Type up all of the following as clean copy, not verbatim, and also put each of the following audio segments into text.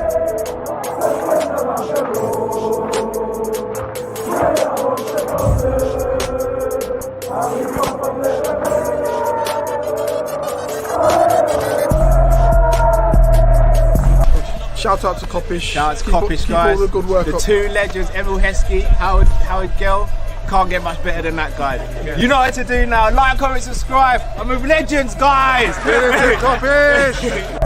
Shout out to Kop-Ish. Shout out to Kopish, guys. All the good work the up. two legends, Emil Heskey, Howard Gill. Can't get much better than that guy. Yeah. You know what to do now. Like, comment, subscribe. I'm with legends, guys. Kop-Ish.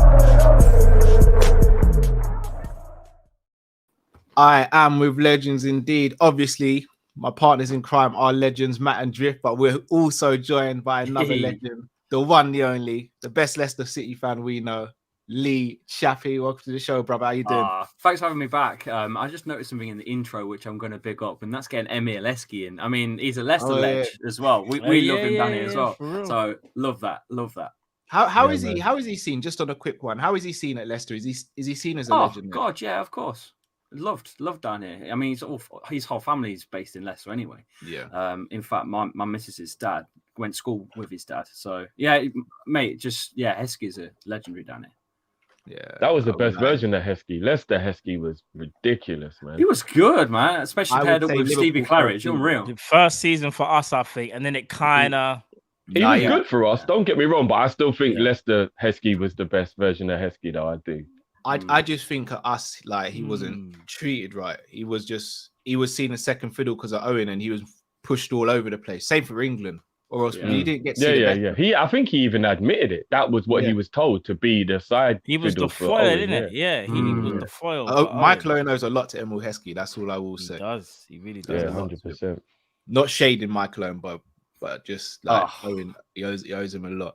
I am with legends indeed. Obviously, my partners in crime are legends, Matt and Drift, but we're also joined by another legend, the one, the only, the best Leicester City fan we know, Lee Chappy. Welcome to the show, brother. How you doing? Thanks for having me back. I just noticed something in the intro which I'm going to big up, and that's getting Emil Heskey in. I mean, he's a Leicester ledge as well. We love him down here as well. So love that. How is he? How is he seen? Just on a quick one, how is he seen at Leicester? Is he seen as a legend? Oh God, yeah, of course. Loved down here. I mean, his whole family is based in Leicester anyway. Yeah. In fact, my missus's dad went to school with his dad. So yeah, mate, Heskey's a legendary down here. Yeah, that was the best version of Heskey. Leicester Heskey was ridiculous, man. He was good, man. Especially paired up with Liverpool, Stevie Claridge. Unreal. The first season for us, I think, and then it kind of. He was good for us. Don't get me wrong, but I still think Leicester Heskey was the best version of Heskey, though. I do. I just think of us, like, he wasn't treated right. He was seen as second fiddle because of Owen, and he was pushed all over the place. Same for England. Or else he didn't get to I think he even admitted it. That was what he was told, to be the side. He was the foil, isn't it? Yeah, he was the foil. Michael Owen knows a lot to Emil Heskey. That's all I will say. He does. He really does. Yeah, 100%. Not shading Michael Owen, but just like Owen, he owes him a lot.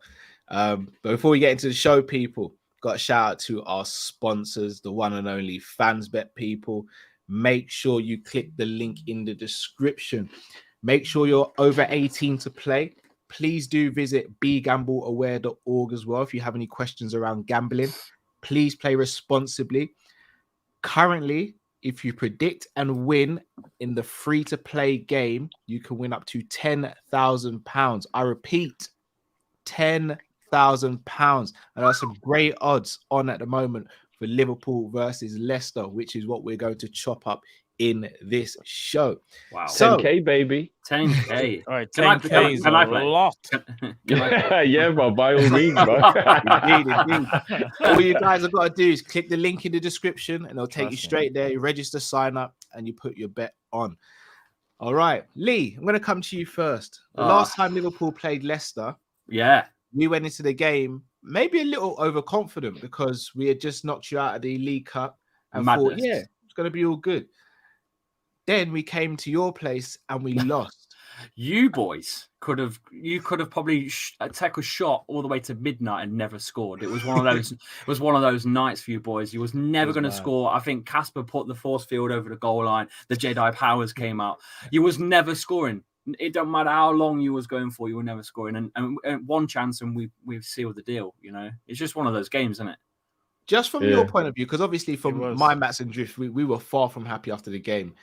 But before we get into the show, people, got a shout out to our sponsors, the one and only FansBet people. Make sure you click the link in the description. Make sure you're over 18 to play. Please do visit begambleaware.org as well if you have any questions around gambling. Please play responsibly. Currently, if you predict and win in the free-to-play game, you can win up to £10,000. I repeat, £10,000. And there's some great odds on at the moment for Liverpool versus Leicester, which is what we're going to chop up in this show. Wow. So, 10K, baby. 10K. All right, 10K is a lot. Yeah, bro, by all means, bro. Indeed. All you guys have got to do is click the link in the description and it'll take you straight there. You register, sign up, and you put your bet on. All right, Lee, I'm going to come to you first. The last time Liverpool played Leicester, we went into the game maybe a little overconfident because we had just knocked you out of the League Cup and thought, it's going to be all good. Then we came to your place and we lost. You boys could have probably taken a shot all the way to midnight and never scored. It was one of those. It was one of those nights for you boys. You was never going to score. I think Casper put the force field over the goal line. The Jedi powers came out. You was never scoring. It don't matter how long you was going for. You were never scoring. And one chance and we sealed the deal. You know, it's just one of those games, isn't it? Just from your point of view, because obviously from my Mats and Drift, we were far from happy after the game.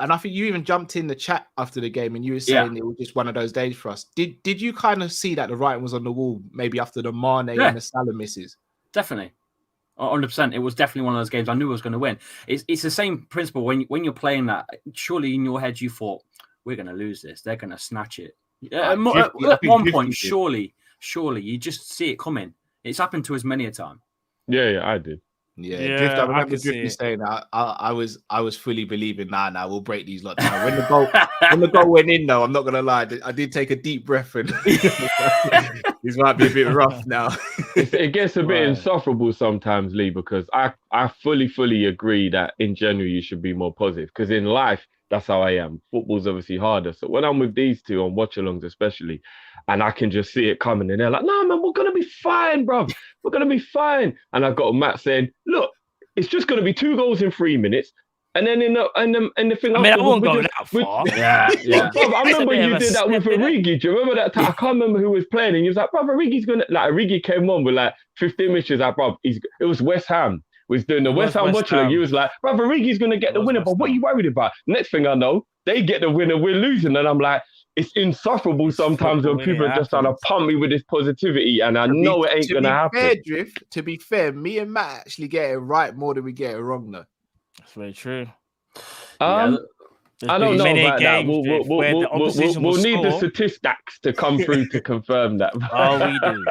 And I think you even jumped in the chat after the game and you were saying it was just one of those days for us. Did you kind of see that the writing was on the wall maybe after the Mane and the Salah misses? Definitely. 100%. It was definitely one of those games I knew I was going to win. It's the same principle when you're playing that. Surely in your head you thought, we're going to lose this. They're going to snatch it. At one point, surely you just see it coming. It's happened to us many a time. Yeah, I did. Yeah, Drift, I remember Drift saying that. I was fully believing, nah, we'll break these lot down. When the goal went in, though, I'm not gonna lie, I did take a deep breath and this might be a bit rough now. It gets a bit insufferable sometimes, Lee, because I fully agree that in general you should be more positive. Because in life, that's how I am. Football's obviously harder. So when I'm with these two on watch-alongs especially, and I can just see it coming, and they're like, "No, man, we're gonna be fine, bro. We're gonna be fine." And I got Matt saying, "Look, it's just gonna be 2 goals in 3 minutes." And then in the thing, I mean, I won't go that far. Yeah. Bro, I remember you did that with Origi. Do you remember that time? I can't remember who was playing, and he was like, "Bro, Origi's gonna." Like Origi came on with like 15 minutes. Like, bro, it was West Ham. Was doing the West Ham watching. He was like, "Bro, Origi's gonna get the winner." But what are you worried about? Next thing I know, they get the winner. We're losing, and I'm like, it's insufferable sometimes when people are just trying to pump me with this positivity, and I know it ain't gonna happen. To be fair, me and Matt actually get it right more than we get it wrong, though. That's very true. I don't know about that. We'll need the statistics to come through to confirm that. Oh, we do.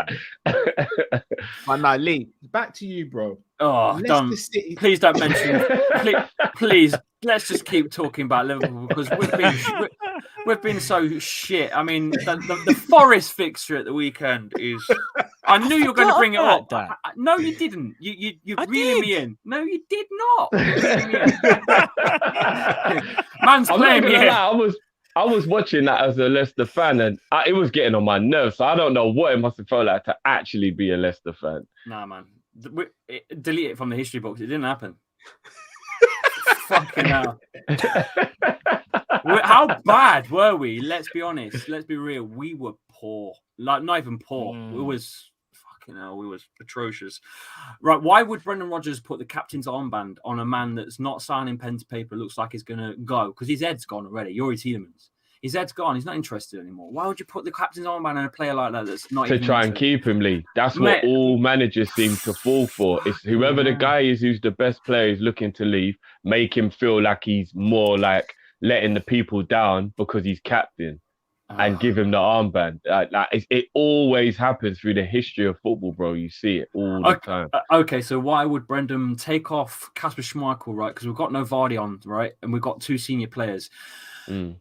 But now, Lee, back to you, bro. Oh, please don't mention. Please, let's just keep talking about Liverpool because we've been so shit. I mean, the Forest fixture at the weekend is. I knew you were going to bring it up. No, you didn't. You're reeling me in. No, you did not. Man's playing me in. I was watching that as a Leicester fan, and it was getting on my nerves. So I don't know what it must have felt like to actually be a Leicester fan. Nah, man. Delete it from the history books. It didn't happen. Fucking hell. How bad were we? Let's be honest. Let's be real. We were poor. Like, not even poor. It was... we was atrocious. Right, why would Brendan Rodgers put the captain's armband on a man that's not signing pen to paper, looks like he's going to go? Because his head's gone already. Yuri Tielemans. His head's gone. He's not interested anymore. Why would you put the captain's armband on a player like that that's not to try and keep him, Lee? That's what all managers seem to fall for. It's whoever the guy is who's the best player is looking to leave, make him feel like he's more like letting the people down because he's captain. And give him the armband. It always happens through the history of football, bro. You see it all the time. Okay, so why would Brendan take off Kasper Schmeichel, right? Because we've got no Vardy on, right? And we've got two senior players.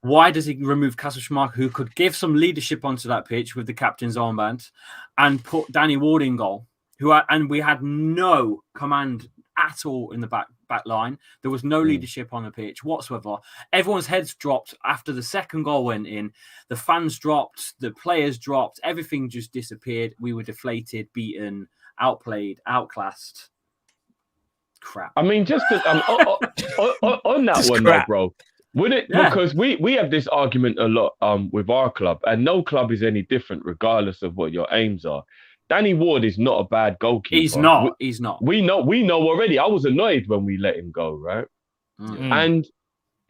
Why does he remove Kasper Schmeichel, who could give some leadership onto that pitch with the captain's armband, and put Danny Ward in goal, and we had no command at all in the back line. There was no leadership on the pitch whatsoever. Everyone's heads dropped after the second goal went in. The fans dropped, the players dropped, everything just disappeared. We were deflated, beaten, outplayed, outclassed. Crap. I mean, just on that one, though, bro. Would it? Yeah. Because we have this argument a lot with our club, and no club is any different, regardless of what your aims are. Danny Ward is not a bad goalkeeper. He's not. We know already. I was annoyed when we let him go, right? And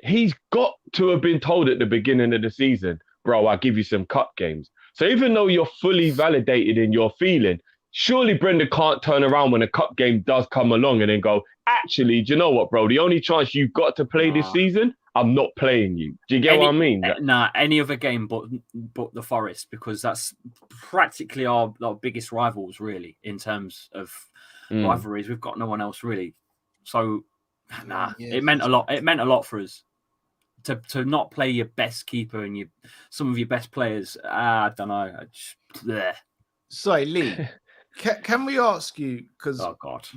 he's got to have been told at the beginning of the season, bro, I'll give you some cup games. So even though you're fully validated in your feeling, surely Brendan can't turn around when a cup game does come along and then go, actually, do you know what, bro? The only chance you've got to play this season, I'm not playing you. Do you get what I mean? Any other game but the Forest, because that's practically our biggest rivals, really, in terms of rivalries. We've got no one else, really. So, it meant a lot. It meant a lot for us to not play your best keeper and some of your best players. I don't know. Sorry, Lee. Can we ask you, because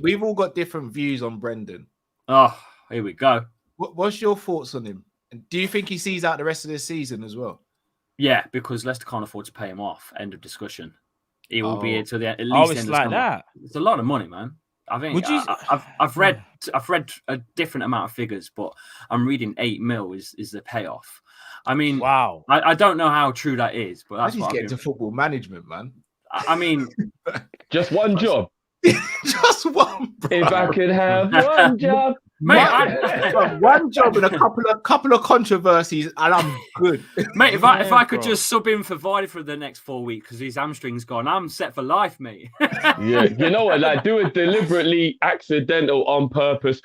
we've all got different views on Brendan. Oh, here we go. What's your thoughts on him? Do you think he sees out the rest of this season as well? Yeah, because Leicester can't afford to pay him off. End of discussion. He will be here till at least end of summer. That. It's a lot of money, man. I think I've read a different amount of figures, but I'm reading 8 mil is the payoff. I mean, wow. I don't know how true that is, but that's what getting to football management, man. I mean, just one job. Just one. Bro. If I could have one job. Mate, one job and a couple of controversies, and I'm good. Mate, if I could just sub in for Vardy for the next 4 weeks because his hamstring's gone, I'm set for life, mate. Yeah, you know what? Like, do it deliberately, accidental, on purpose.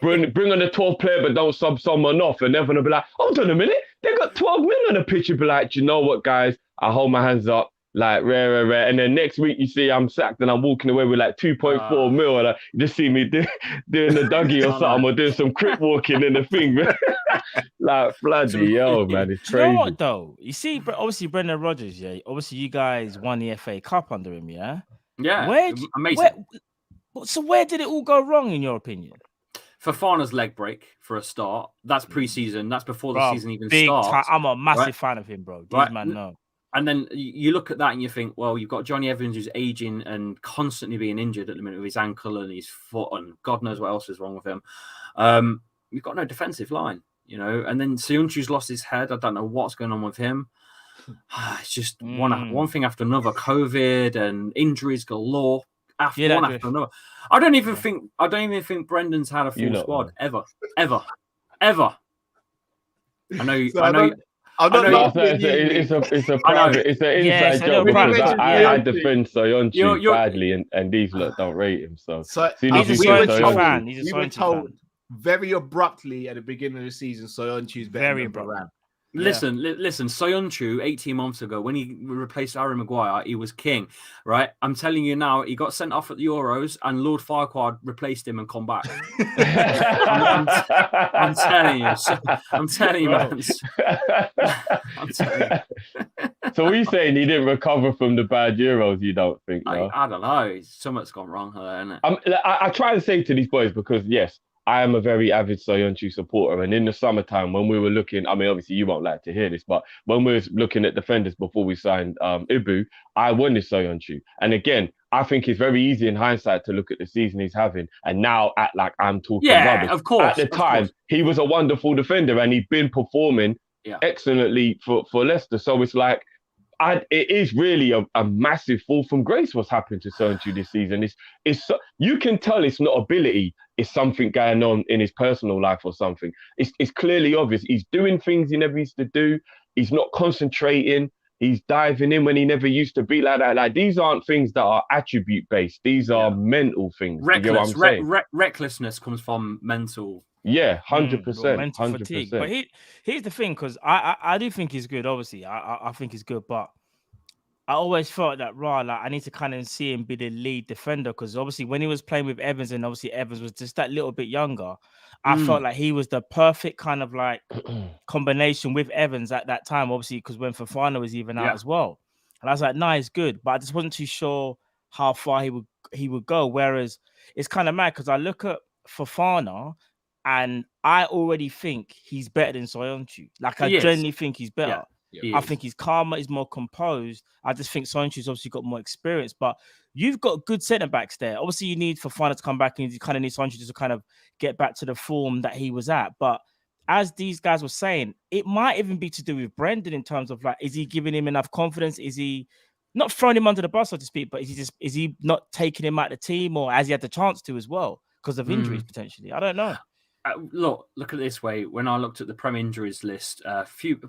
Bring on the 12th player, but don't sub someone off, and they're gonna be like, hold on a minute, they got 12 men on the pitch. You'd be like, you know what, guys? I hold my hands up. Like, rare. And then next week, you see I'm sacked and I'm walking away with like 2.4 mil. And you just see me doing the Dougie or something, or doing some crip walking in the thing. Like, bloody hell, man. It's crazy. You know what, though? You see, obviously, Brendan Rodgers, yeah? Obviously, you guys won the FA Cup under him, yeah? Yeah. Amazing. So where did it all go wrong, in your opinion? Fofana's leg break, for a start. That's pre-season. That's before the season even starts. I'm a massive fan of him, bro. These man know. And then you look at that and you think, well, you've got Johnny Evans who's aging and constantly being injured at the minute with his ankle and his foot and God knows what else is wrong with him. You've got no defensive line, you know. And then Soyuncu's lost his head. I don't know what's going on with him. It's just one thing after another. COVID and injuries galore after another. I don't even think Brendan's had a full squad ever. I I'm not No, laughing at you. it's a I know. private, it's an Yeah, inside it's a job little because private. I Yeah. defend Soyuncu You're- badly, and these lot don't rate him. So So soon as He's a you say Soyuncu Soyuncu, fan. He's a we were Soyuncu told fan. very abruptly at the beginning of the season, Soyuncu's better Very than abruptly. Varane. Listen. Soyuncu, 18 months ago, when he replaced Harry Maguire, he was king, right? I'm telling you now, he got sent off at the Euros, and Lord Farquaad replaced him and come back. I'm telling you. I'm telling you, man. I'm telling you. So what are you saying? He didn't recover from the bad Euros? You don't think? No? I don't know. Something's gone wrong there, isn't it? I try to say to these boys because yes, I am a very avid Soyuncu supporter, and in the summertime when we were looking, I mean, obviously you won't like to hear this, but when we were looking at defenders before we signed Ibu, I wanted Soyuncu, and again, I think it's very easy in hindsight to look at the season he's having and now act like I'm talking rubbish. Of course. At the time, he was a wonderful defender and he'd been performing excellently for Leicester. So it's like, it is really a massive fall from grace what's happened to Soyuncu this season. You can tell it's not ability, it's something going on in his personal life or something. It's clearly obvious. He's doing things he never used to do. He's not concentrating. He's diving in when he never used to be like that. Like, these aren't things that are attribute based. These are mental things. You get what I'm saying? Recklessness comes from mental. Yeah, 100%. Mental 100%. fatigue. But here's the thing, because I do think he's good. Obviously, I think he's good, but I always felt that I need to kind of see him be the lead defender, because obviously when he was playing with Evans, and obviously Evans was just that little bit younger, I felt like he was the perfect kind of like combination with Evans at that time, obviously, because when Fofana was even out as well. And I was like, nah, he's good, but I just wasn't too sure how far he would go. Whereas it's kind of mad because I look at Fofana and I already think he's better than Soyuncu. Like, I genuinely think he's better. I think he's calmer, he's more composed. I just think Soyuncu's obviously got more experience, but you've got good centre backs there. Obviously, you need Fofana to come back, and you kind of need Soyuncu to kind of get back to the form that he was at. But as these guys were saying, it might even be to do with Brendan in terms of like, is he giving him enough confidence? Is he not throwing him under the bus, so to speak, but is he not taking him out of the team, or has he had the chance to as well because of injuries potentially? I don't know. Look at it this way. When I looked at the Prem injuries list,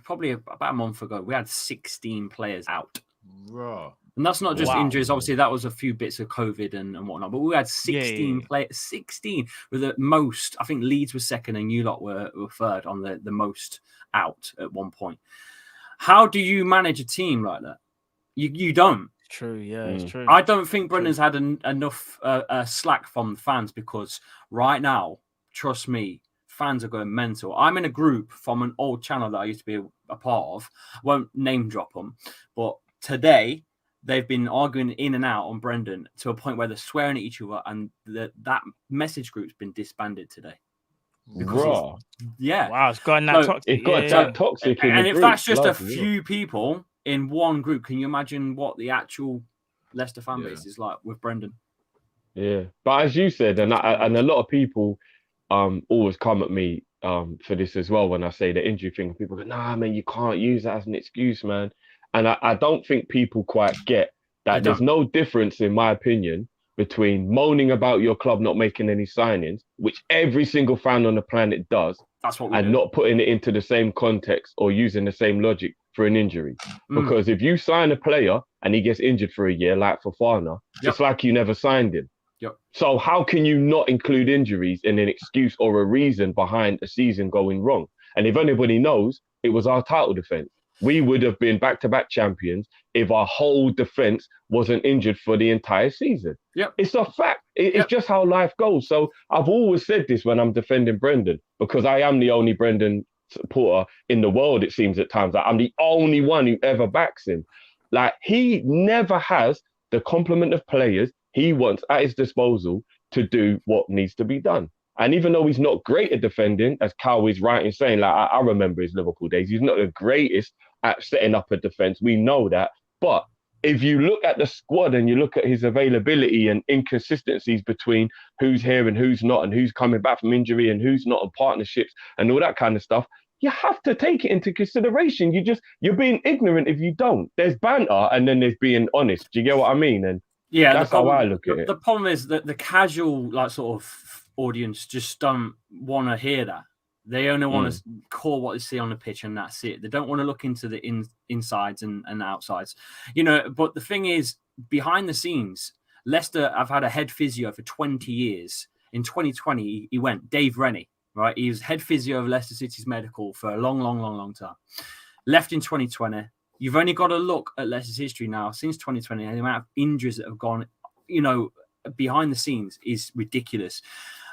probably about a month ago, we had 16 players out. Raw. And that's not just injuries. Obviously, that was a few bits of COVID and whatnot. But we had 16 players, 16 with the most. I think Leeds was second and you lot were third on the most out at one point. How do you manage a team like that? You don't. True, yeah, it's true. I don't think Brendan's had enough slack from fans, because right now, trust me, fans are going mental. I'm in a group from an old channel that I used to be a part of. I won't name drop them, but today they've been arguing in and out on Brendan to a point where they're swearing at each other, and that message group's been disbanded today. Wow, it's gotten that toxic. It got that toxic. And if that's just a few people in one group, can you imagine what the actual Leicester fan base is like with Brendan? Yeah, but as you said, and a lot of people always come at me for this as well when I say the injury thing. People go, nah, man, you can't use that as an excuse, man. And I don't think people quite get that there's no difference, in my opinion, between moaning about your club not making any signings, which every single fan on the planet does, and not putting it into the same context or using the same logic for an injury. Because if you sign a player and he gets injured for a year, like Fofana, it's like you never signed him. So how can you not include injuries in an excuse or a reason behind a season going wrong? And if anybody knows, it was our title defense. We would have been back-to-back champions if our whole defense wasn't injured for the entire season. It's a fact. It's just how life goes. So I've always said this when I'm defending Brendan, because I am the only Brendan supporter in the world, it seems at times. Like, I'm the only one who ever backs him. Like, he never has the complement of players he wants at his disposal to do what needs to be done. And even though he's not great at defending, as Cal is right in saying, like, I remember his Liverpool days, he's not the greatest at setting up a defence. We know that. But if you look at the squad and you look at his availability and inconsistencies between who's here and who's not, and who's coming back from injury and who's not, and partnerships and all that kind of stuff, you have to take it into consideration. You're being ignorant if you don't. There's banter and then there's being honest. Do you get what I mean? And that's how I look at it. The problem is that the casual, like, sort of audience just don't want to hear that. They only want to call what they see on the pitch, and that's it. They don't want to look into the insides and outsides, But the thing is, behind the scenes, Leicester have had a head physio for 20 years. In 2020, he went Dave Rennie, right? He was head physio of Leicester City's medical for a long time. Left in 2020. You've only got to look at Leicester's history now since 2020, and the amount of injuries that have gone, behind the scenes is ridiculous.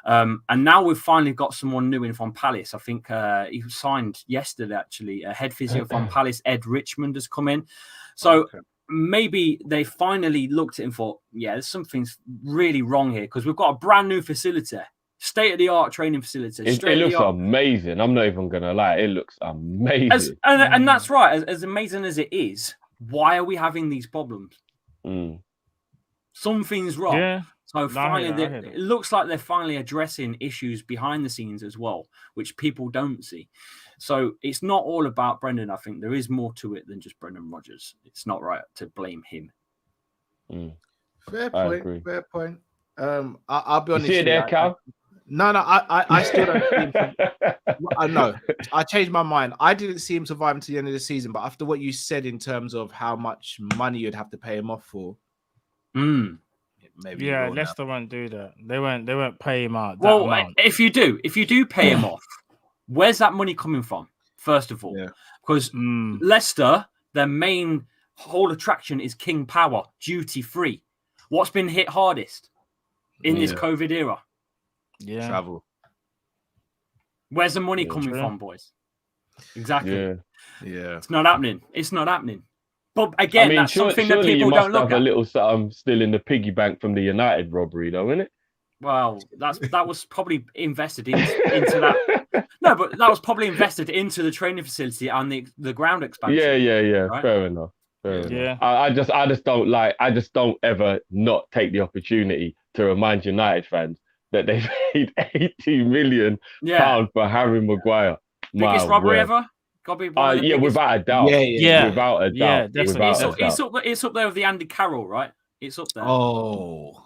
And now we've finally got someone new in from Palace. I think he was signed yesterday, actually. A head physio from Palace, Ed Richmond, has come in. So maybe they finally looked at him and thought, there's something's really wrong here, because we've got a brand new facility, state-of-the-art training facility. It looks amazing. I'm not even going to lie. It looks amazing. And that's right. As amazing as it is, why are we having these problems? Something's wrong. Yeah. So finally, it looks like they're finally addressing issues behind the scenes as well, which people don't see. So it's not all about Brendan. I think there is more to it than just Brendan Rodgers. It's not right to blame him. Fair point. Fair point. I'll be honest. You see it there, Cal? No, I still don't see him. I know. I changed my mind. I didn't see him survive until the end of the season, but after what you said in terms of how much money you'd have to pay him off for, maybe Leicester won't do that. They won't pay him out. Well, if you do pay him off, where's that money coming from? First of all, because Leicester, their main whole attraction is King Power, duty free. What's been hit hardest in this COVID era? Travel. Where's the money coming from, boys? Exactly. Yeah. It's not happening. But again, that's something that people don't look at. You must have a little something still in the piggy bank from the United robbery, though, isn't it? Well, that was probably invested into that. No, but that was probably invested into the training facility and the ground expansion. Yeah. Right? Fair enough. I just don't ever not take the opportunity to remind United fans that they paid £80 million for Harry Maguire. Biggest robbery ever? Without a doubt. Without a doubt. Yeah, definitely. It's up there with the Andy Carroll, right? It's up there. Oh.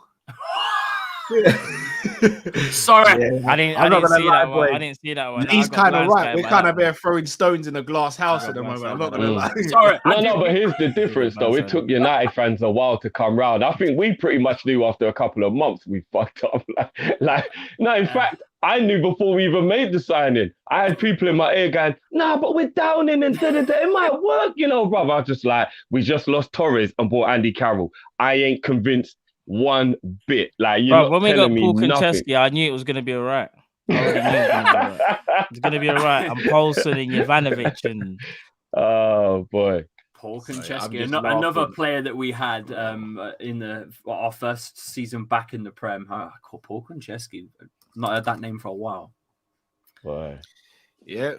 Sorry. I didn't see that one. He's kind of right. We're kind of there throwing stones in a glass house at the moment. I'm not going to lie. Sorry. No, but here's the difference, though. It took United fans a while to come round. I think we pretty much knew after a couple of months we fucked up. In fact, I knew before we even made the signing. I had people in my ear going, but we're down in and it might work, brother. I was just like, we just lost Torres and bought Andy Carroll. I ain't convinced one bit. When we got Paul Konchesky, I knew it was going to be all right. It's going to be all right. And Paulson and Jovanovic and... Oh, boy. Paul Konchesky, another player that we had in our first season back in the Prem. Paul Konchesky. Not heard that name for a while. Boy. Yeah.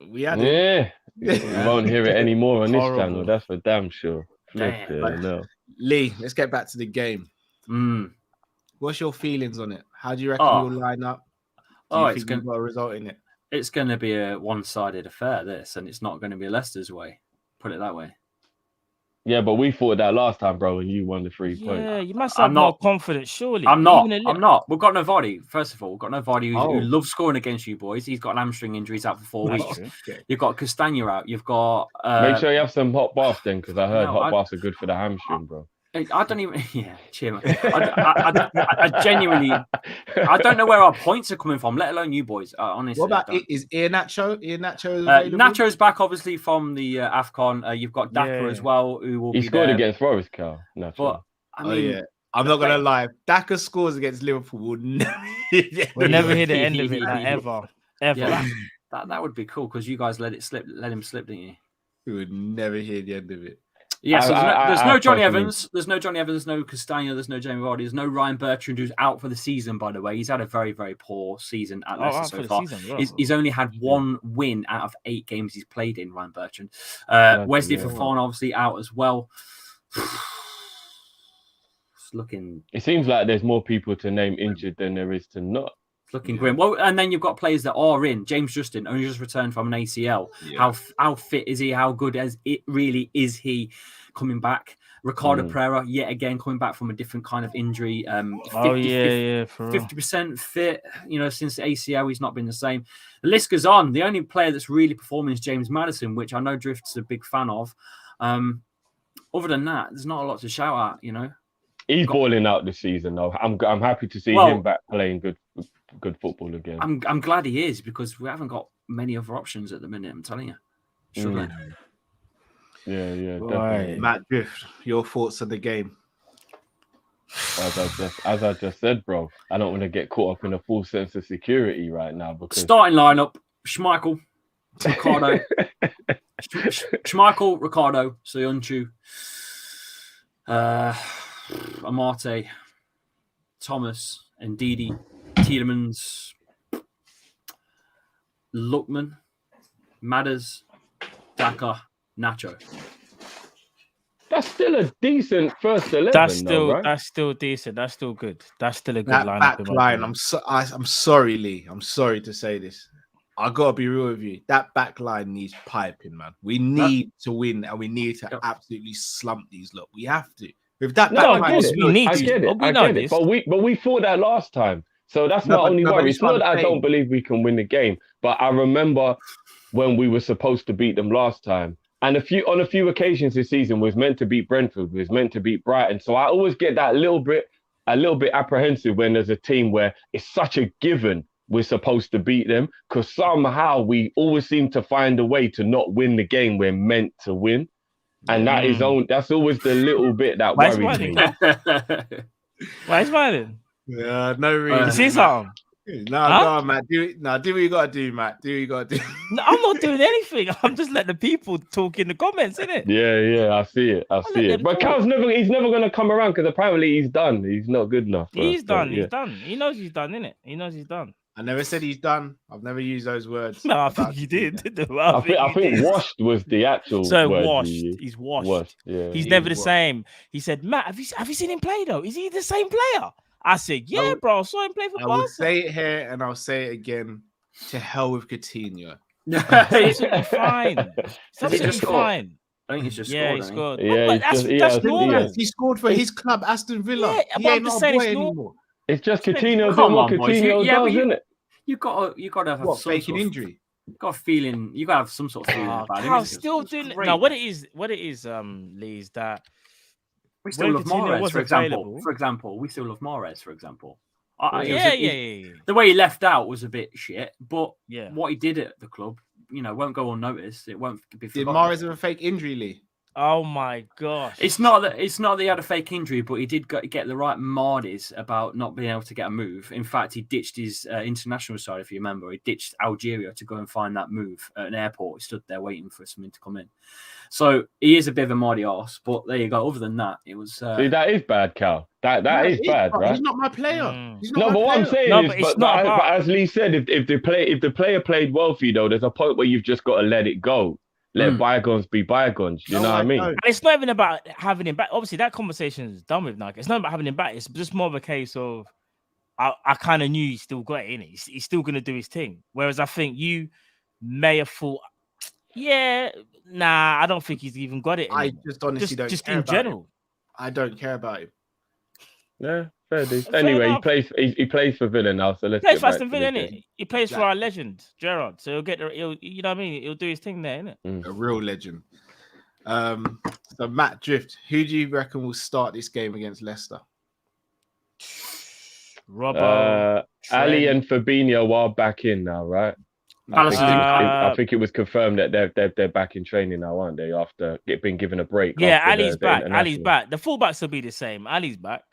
We had it. You won't hear it anymore on this channel. That's for damn sure. No. Lee, let's get back to the game. What's your feelings on it? How do you reckon you'll line up? Do you think you've got a result in it? It's going to be a one-sided affair, this, and it's not going to be Leicester's way. Put it that way. Yeah, but we thought that last time, bro, and you won the 3 points. Yeah, you must have more confidence, surely. I'm not. We've got Navadi, first of all. We've got Navadi who loves scoring against you boys. He's got an hamstring injury. He's out for 4 weeks. Okay. You've got Castagna out. You've got... Make sure you have some hot baths then, because I heard hot baths are good for the hamstring, bro. I don't even... Yeah, cheer, man. I genuinely... I don't know where our points are coming from, let alone you boys, honestly. What about... Is Iheanacho available? Nacho's back, obviously, from the AFCON. You've got Daka as well, who will be scored against Forest, Cal. Nacho. But, I mean... I'm not going to lie. Daka scores against Liverpool. We'll never hear the end of it, ever. Yeah, that would be cool, because you guys let him slip, didn't you? We would never hear the end of it. Yeah, so there's no Johnny Evans, there's no Castagna, there's no Jamie Vardy, there's no Ryan Bertrand, who's out for the season, by the way. He's had a very, very poor season at Leicester so far. He's only had 1 win out of 8 games he's played in, Ryan Bertrand. Wesley Fofana, obviously, out as well. It's looking... It seems like there's more people to name injured than there is to not. It's looking grim. Well, and then you've got players that are in. James Justin only just returned from an ACL. Yeah. How fit is he? How good as it really is he coming back? Ricardo Pereira, yet again, coming back from a different kind of injury. 50% fit, since the ACL, he's not been the same. The list goes on. The only player that's really performing is James Maddison, which I know Drift's a big fan of. Other than that, there's not a lot to shout at, He's balling out this season, though. I'm happy to see him back playing good football again. I'm glad he is, because we haven't got many other options at the minute, I'm telling you. Struggling. Yeah, definitely. Right. Matt Drift, your thoughts on the game? As I just said, bro, I don't want to get caught up in a full sense of security right now. Because starting lineup: Schmeichel, Ricardo, Schmeichel, Ricardo, Soyuncu, Amate, Thomas, Ndidi, Tielemans, Lookman, Madders, Daka, Nacho. That's still a decent first 11. That's still right? That's still decent. That's still good. That's still a good that lineup. Back line. I'm sorry, Lee. I'm sorry to say this. I gotta be real with you. That back line needs piping, man. We need to win, and we need to absolutely slump these lot. We have to. With that back line, I get it. But we fought that last time. So that's my only worry. It's not that I don't believe we can win the game, but I remember when we were supposed to beat them last time. And on a few occasions this season, we was meant to beat Brentford, we was meant to beat Brighton. So I always get that a little bit apprehensive when there's a team where it's such a given we're supposed to beat them, because somehow we always seem to find a way to not win the game we're meant to win. And that's always the little bit that worries me. Why is smiling? Yeah, no reason. You see something? No, go on, Matt. Do what you gotta do, Matt. Do what you gotta do. No, I'm not doing anything. I'm just letting the people talk in the comments, innit? Yeah, I see it. But Cal's he's never gonna come around, because apparently he's done. He's not good enough. He's done. He knows he's done, innit? He knows he's done. I never said he's done. I've never used those words. No, I think you did. I think washed was the actual word. Washed. He's washed. Yeah. He's never the same. He said, Matt, have you seen him play though? Is he the same player? I said, yeah, bro. I saw him play for Barca. I will say it here and I'll say it again. To hell with Coutinho. It's absolutely fine. It's absolutely fine. I think he's just scored. He scored. Yeah, that's normal. He scored for his club, Aston Villa. Yeah, he ain't not a boy anymore. It's just Coutinho doing what Coutinho does, isn't it? You got to have some faking injury. Got a feeling. You got to have some sort of feeling about him. Still doing. No, what it is, Lee, is that we still love Mahrez, for example. For example, we still love Mahrez, for example. The way he left out was a bit shit, but what he did at the club, won't go unnoticed. It won't be forgotten. Did Mahrez have a fake injury, Lee? Oh my gosh! It's not that he had a fake injury, but he did get the right mardies about not being able to get a move. In fact, he ditched his international side, if you remember. He ditched Algeria to go and find that move at an airport. He stood there waiting for something to come in. So he is a bit of a mardy arse, but there you go. Other than that, it was. See, that is bad, Cal. That is bad, right? He's not my player. But what I'm saying is, but as Lee said, if the player played well for you, though, there's a point where you've just got to let it go. Let bygones be bygones. You know what I mean? And it's not even about having him back. Obviously, that conversation is done with Nike. It's not about having him back. It's just more of a case of I kind of knew he still got it in it. He's still going to do his thing. Whereas I think you may have thought, I don't think he's even got it. I just honestly don't. Just care in about general, him. I don't care about him. Yeah, fair dude. Anyway, he plays for Villa now, so let's. He plays for Aston Villa, innit? He plays for our legend, Gerrard. So you know what I mean? He'll do his thing there, innit? A real legend. So Matt Drift, who do you reckon will start this game against Leicester? Robbo, Ali and Fabinho are back in now, right? I think it was confirmed that they're back in training now, aren't they? After being given a break. Yeah, Ali's back. Ali's back. The fullbacks will be the same. Ali's back.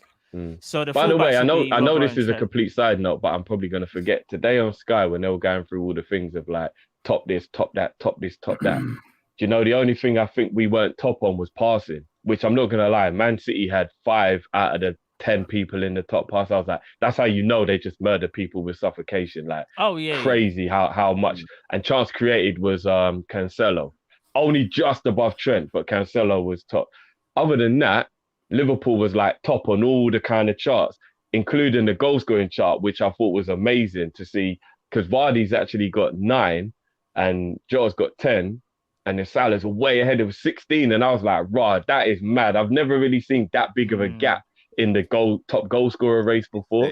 So by the way, I know this is a complete side note, but I'm probably going to forget. Today on Sky, when they were going through all the things of like top this, top that, top this, top that. Do you know the only thing I think we weren't top on was passing, which I'm not going to lie. Man City had 5 out of the 10 people in the top pass. I was like, that's how you know they just murder people with suffocation. Like, crazy how much. And chance created was Cancelo, only just above Trent, but Cancelo was top. Other than that, Liverpool was like top on all the kind of charts, including the goal scoring chart, which I thought was amazing to see, because Vardy's actually got 9 and Jota's got 10. and then Salah's way ahead of 16. And I was like, rah, that is mad. I've never really seen that big of a gap in the top goal scorer race before.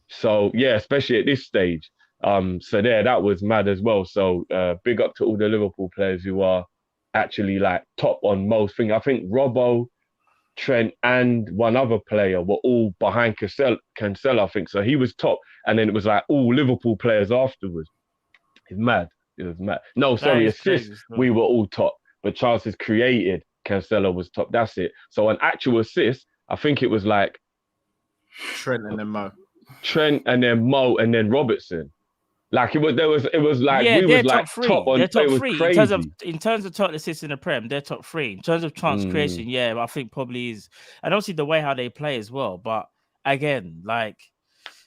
So yeah, especially at this stage. So there, that was mad as well. So big up to all the Liverpool players who are actually like top on most things. I think Robbo, Trent, and one other player were all behind Cancelo, I think. So he was top, and then it was like all Liverpool players afterwards. It's mad. It was mad. No, sorry, assists, we were all top, but chances created, Cancelo was top. That's it. So an actual assist, I think it was like Trent and then Mo. Trent and then Mo and then Robertson. Like it was like we was like top on. They're top three crazy. in terms of total assists in the Prem. They're top three in terms of chance creation. Yeah, I think probably is, and obviously the way how they play as well. But again, like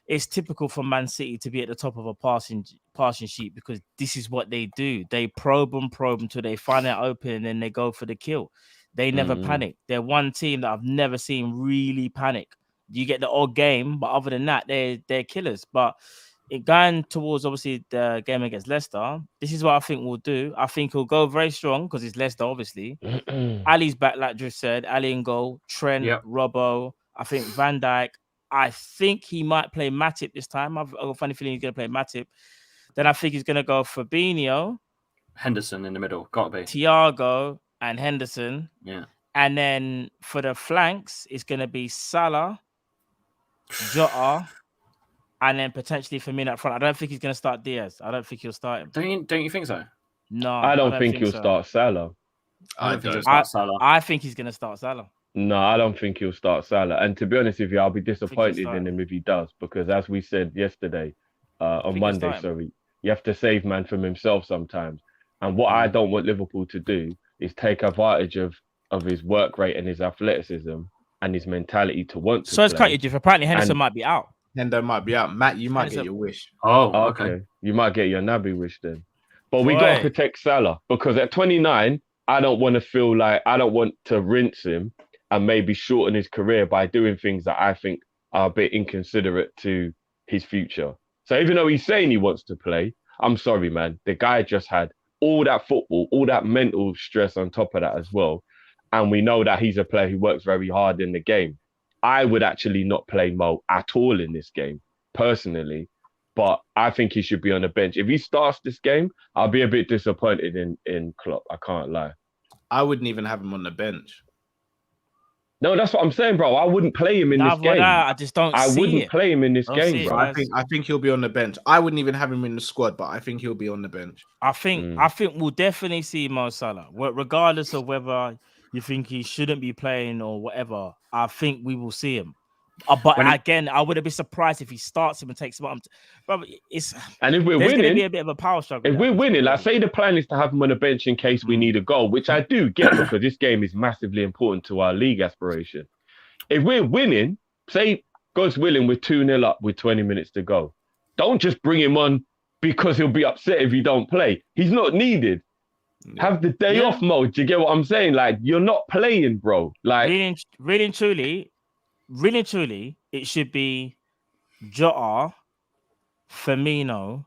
it's typical for Man City to be at the top of a passing sheet because this is what they do. They probe them till they find it open, and then they go for the kill. They never panic. They're one team that I've never seen really panic. You get the odd game, but other than that, they're killers. But going towards obviously the game against Leicester, this is what I think we'll do. I think he'll go very strong because it's Leicester, obviously. Ali's back, like Drew said. Ali in goal, Trent, Robbo. I think Van Dijk. I think he might play Matip this time. I've got a funny feeling he's going to play Matip. Then I think he's going to go Fabinho, Henderson in the middle, gotta be Thiago and Henderson. Yeah, and then for the flanks, it's going to be Salah, Jota. And then potentially Firmino up front. I don't think he's going to start Diaz. I don't think he'll start him. Don't you think so? No, I don't think he'll start Salah. I don't think he'll start Salah. I think he's going to start Salah. No, I don't think he'll start Salah. And to be honest with you, I'll be disappointed in him if he does, because as we said yesterday, on Monday, you have to save man from himself sometimes. And what I don't want Liverpool to do is take advantage of his work rate and his athleticism and his mentality to want to. So it's cut you, Jeff. Apparently Henderson might be out. Hendo might be out. Matt, you might get your wish. Oh, okay. You might get your Naby wish then. But we got to protect Salah because at 29, I don't want to rinse him and maybe shorten his career by doing things that I think are a bit inconsiderate to his future. So even though he's saying he wants to play, I'm sorry, man. The guy just had all that football, all that mental stress on top of that as well. And we know that he's a player who works very hard in the game. I would actually not play Mo at all in this game, personally. But I think he should be on the bench. If he starts this game, I'll be a bit disappointed in Klopp. I can't lie. I wouldn't even have him on the bench. No, that's what I'm saying, bro. I wouldn't play him in this game. I just don't see it. I wouldn't play him in this game, bro. I think he'll be on the bench. I wouldn't even have him in the squad, but I think he'll be on the bench. I think we'll definitely see Mo Salah, regardless of whether you think he shouldn't be playing or whatever. I think we will see him. But again, I wouldn't be surprised if he starts him and takes him up. But and if we're winning, going to be a bit of a power struggle. If we're winning, like say the plan is to have him on the bench in case we need a goal, which I do get because this game is massively important to our league aspiration. If we're winning, say God's willing, we're 2-0 up with 20 minutes to go. Don't just bring him on because he'll be upset if he don't play. He's not needed. Have the day off mode. Do you get what I'm saying? Like, you're not playing, bro. Like, really and truly, it should be Jota, Firmino,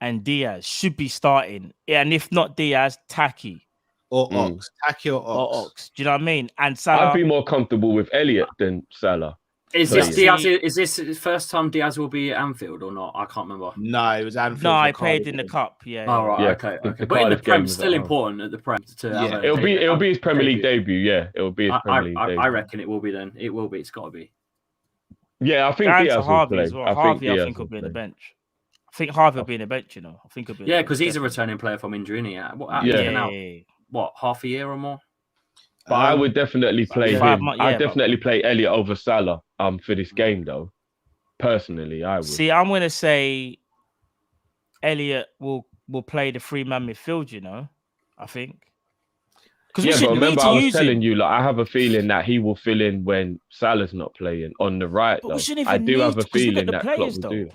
and Diaz should be starting. And if not Diaz, Taki. Or Ox. Taki or Ox. Do you know what I mean? And Salah. I'd be more comfortable with Elliott than Salah. Is this Diaz? Is this the first time Diaz will be at Anfield or not? I can't remember. No, it was Anfield. No, I played in the cup. Yeah. Oh right, okay. But in the Prem, still important at the Prem. It'll be his Premier League debut. Yeah, it'll be his Premier League debut. I reckon it will be then. It will be. It's got to be. Yeah, I think Diaz will play. As well. Harvey, I think will be on the bench. I think Harvey will be on the bench. You know, I think he'll be. Yeah, because he's a returning player from injury, isn't he? What, half a year or more? But I would definitely play him. I'd definitely play Elliott over Salah for this game, though. Personally, I would. See, I'm going to say Elliott will play the three-man midfield, you know, I think. But remember, I was telling you, like, I have a feeling that he will fill in when Salah's not playing on the right, though. I do have a feeling that Klopp will do that.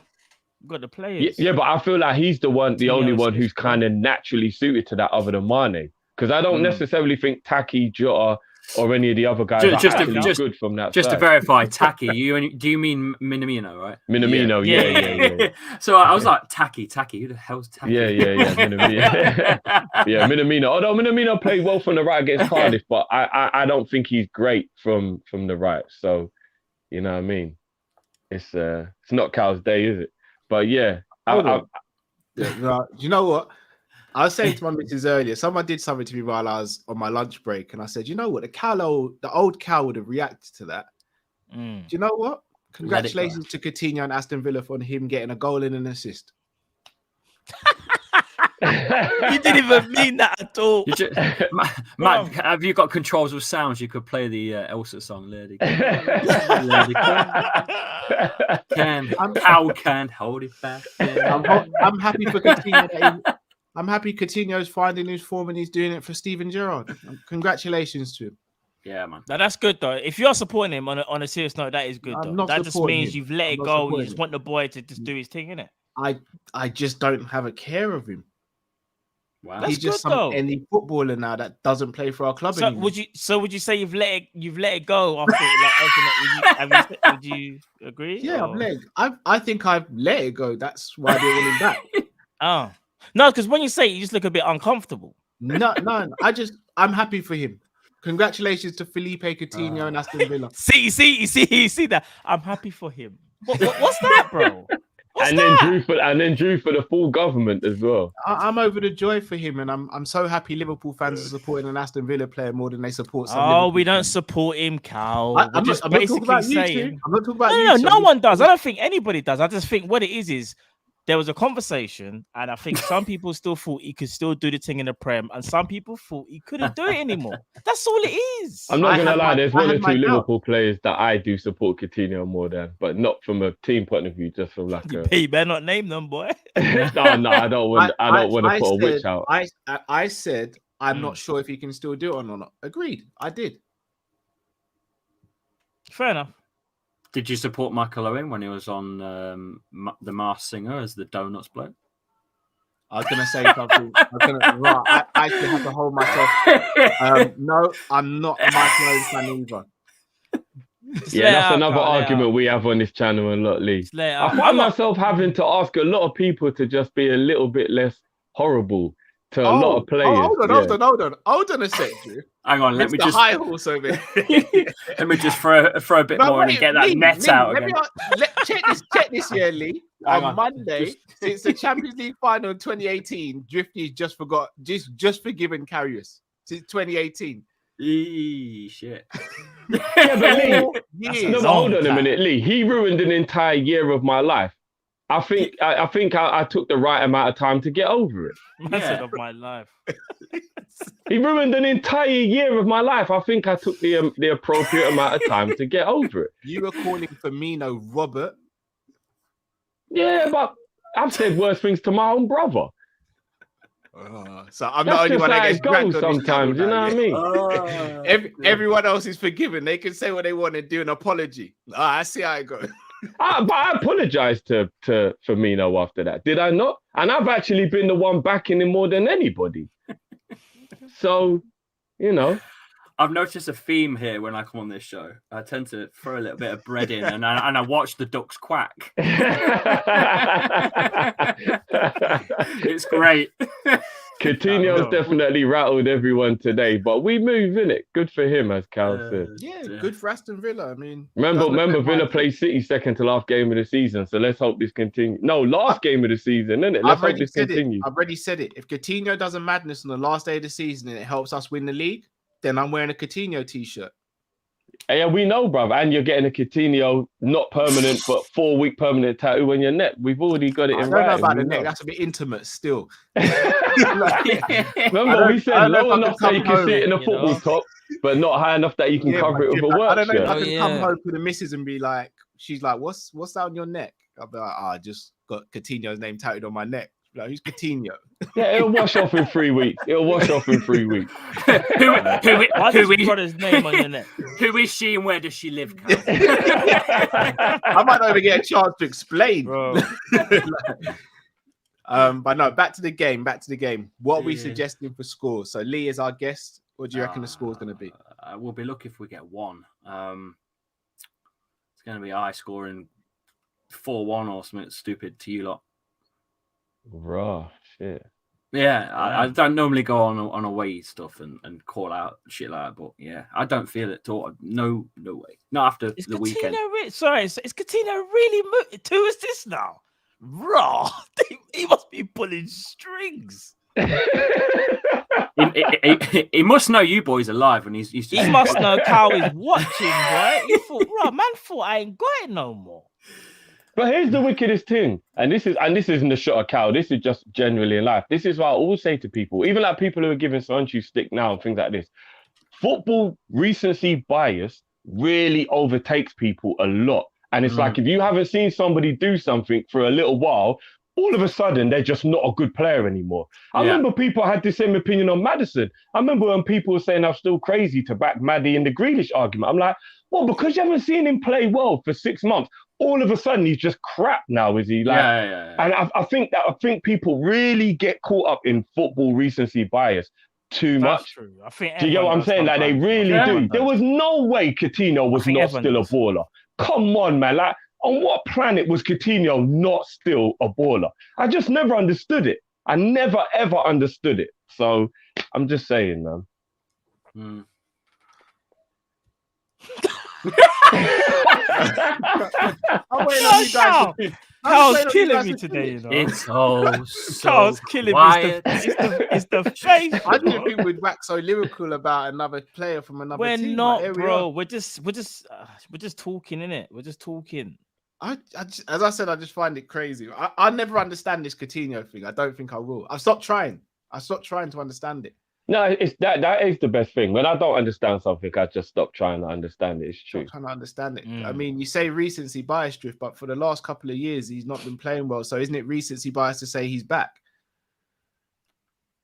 We've got the players. Yeah, but I feel like he's the only one who's kind of naturally suited to that other than Mane. Because I don't necessarily think Taki, Jota, or any of the other guys good from that Just side. to verify, Taki, do you mean Minamino, right? Minamino, yeah. So I was like, Taki, who the hell's Taki? Yeah, Minamino. Yeah, Minamino. Although Minamino played well from the right against Cardiff, but I don't think he's great from the right. So, you know what I mean? It's not Cal's day, is it? But yeah. You know what? I was saying to my missus earlier, someone did something to me while I was on my lunch break, and I said, you know what? The old Cal would have reacted to that. Do you know what? Congratulations to Coutinho and Aston Villa for him getting a goal and an assist. You didn't even mean that at all. Matt, have you got controls with sounds? You could play the Elsa song, Lady. How can hold it back? I'm happy for Coutinho. I'm happy Coutinho's finding his form and he's doing it for Steven Gerrard. Congratulations to him. Yeah, man. Now that's good though. If you're supporting him on a serious note, that is good. That just means you've let it go. You just want the boy to just do his thing, innit? I just don't have a care of him. Wow. He's just any footballer now that doesn't play for our club anymore. Would you say you've let it go after like would you agree? Yeah, I think I've let it go. That's why they want him back. Oh. No, because when you say it, you just look a bit uncomfortable. No, I'm happy for him. Congratulations to Felipe Coutinho and Aston Villa. See that? I'm happy for him. What's that, bro? Then drew for the full government as well. I'm over the joy for him, and I'm so happy Liverpool fans are supporting an Aston Villa player more than they support some. Oh, we don't support him, Cal. I'm not talking about saying. I'm not talking about you. No one does. I don't think anybody does. I just think what it is there was a conversation, and I think some people still thought he could still do the thing in the Prem, and some people thought he couldn't do it anymore. That's all it is. I'm not going to lie, there's one or two Liverpool players that I do support Coutinho more than, but not from a team point of view, just from like You better not name them, boy. No, I don't want to put a witch out. I said, I'm not sure if he can still do it or not. Agreed, I did. Fair enough. Did you support Michael Owen when he was on The Masked Singer as the Donuts bloke? I was going to say something. I still have to hold myself. No, I'm not a Michael Owen fan either. Yeah, that's another argument we have on this channel a lot, Lee. I find myself having to ask a lot of people to just be a little bit less horrible to a lot of players. Hold on a sec, Drew. Hang on, let me just high horse over let me just throw a bit more and get that net out again. Check this year, Lee. On Monday, since the Champions League final in 2018, Drifty's just forgiven Karius since 2018. Shit. Yeah, but Lee, hold on a minute, Lee. He ruined an entire year of my life. I think I took the right amount of time to get over it. Of my life. He ruined an entire year of my life. I think I took the appropriate amount of time to get over it. You were calling Firmino Robert. Yeah, but I've said worse things to my own brother. So I'm the only one that gets dragged on sometimes. You know what I mean? Everyone else is forgiven. They can say what they want and do an apology. I see how it goes. But I apologized to Firmino after that, did I not? And I've actually been the one backing him more than anybody. So, you know. I've noticed a theme here when I come on this show. I tend to throw a little bit of bread in and I watch the ducks quack. It's great. Coutinho's definitely rattled everyone today, but we move, innit? Good for him, as Cal said. Yeah, good for Aston Villa. I mean, remember Villa played City second to last game of the season, so let's hope this continues. No, last game of the season, innit? Let's hope this continues. I've already said it. If Coutinho does a madness on the last day of the season and it helps us win the league, then I'm wearing a Coutinho t-shirt. Yeah, we know, bruv. And you're getting a Coutinho, not permanent, but 4-week permanent tattoo on your neck. We've already got it in writing. I don't know about the neck. That's a bit intimate still. Remember, we said low enough so you can see it in a football top, but not high enough that you can cover it with a work shirt. I don't know if I can come home to the missus and be like, she's like, what's that on your neck? I'll be like, I just got Coutinho's name tattooed on my neck. Like, who's Coutinho? Yeah, it'll wash off in 3 weeks. What's your brother's name on your neck? Who is she and where does she live? I might not even get a chance to explain. Bro. But no, back to the game. What are we suggesting for scores? So Lee is our guest. What do you reckon the score is going to be? We'll be lucky if we get one. It's going to be high scoring 4-1 or something stupid to you lot. Raw shit. Yeah, I don't normally go on away stuff and call out shit like that, but yeah, I don't feel it at all. No way. Not after Is the Coutinho weekend. Sorry, is Coutinho really moved? Who is this now? Raw. He must be pulling strings. He must know you boys are live, and he's just... He must know Cal is watching, boy. He thought, raw man thought I ain't got it no more. But here's the wickedest thing, and this isn't a shot at Cal. This is just generally in life. This is what I always say to people, even like people who are giving Sancho stick now and things like this. Football recency bias really overtakes people a lot, and it's like if you haven't seen somebody do something for a little while, all of a sudden they're just not a good player anymore. I remember people had the same opinion on Maddison. I remember when people were saying I'm still crazy to back Maddie in the Grealish argument. I'm like, well, because you haven't seen him play well for 6 months, all of a sudden he's just crap now, is he? Like, And I think people really get caught up in football recency bias too much. True. I think. Do you get what I'm saying? Like they really do. There was no way Coutinho was not still a baller. Come on, man. Like, on what planet was Coutinho not still a baller? I just never understood it. I never, ever understood it. So I'm just saying, man. Carl's killing me today, you know. It's so Carl's killing quiet. me. It's the face. I didn't think we'd wax so lyrical about another player from another team. We're not, bro. We're just talking, innit? We're just talking. As I said, I just find it crazy. I never understand this Coutinho thing. I don't think I will. I've stopped trying. I stopped trying to understand it. No, it's that is the best thing. When I don't understand something, I just stop trying to understand it. It's true. Stop trying to understand it. I mean, you say recency bias drift, but for the last couple of years, he's not been playing well. So isn't it recency bias to say he's back?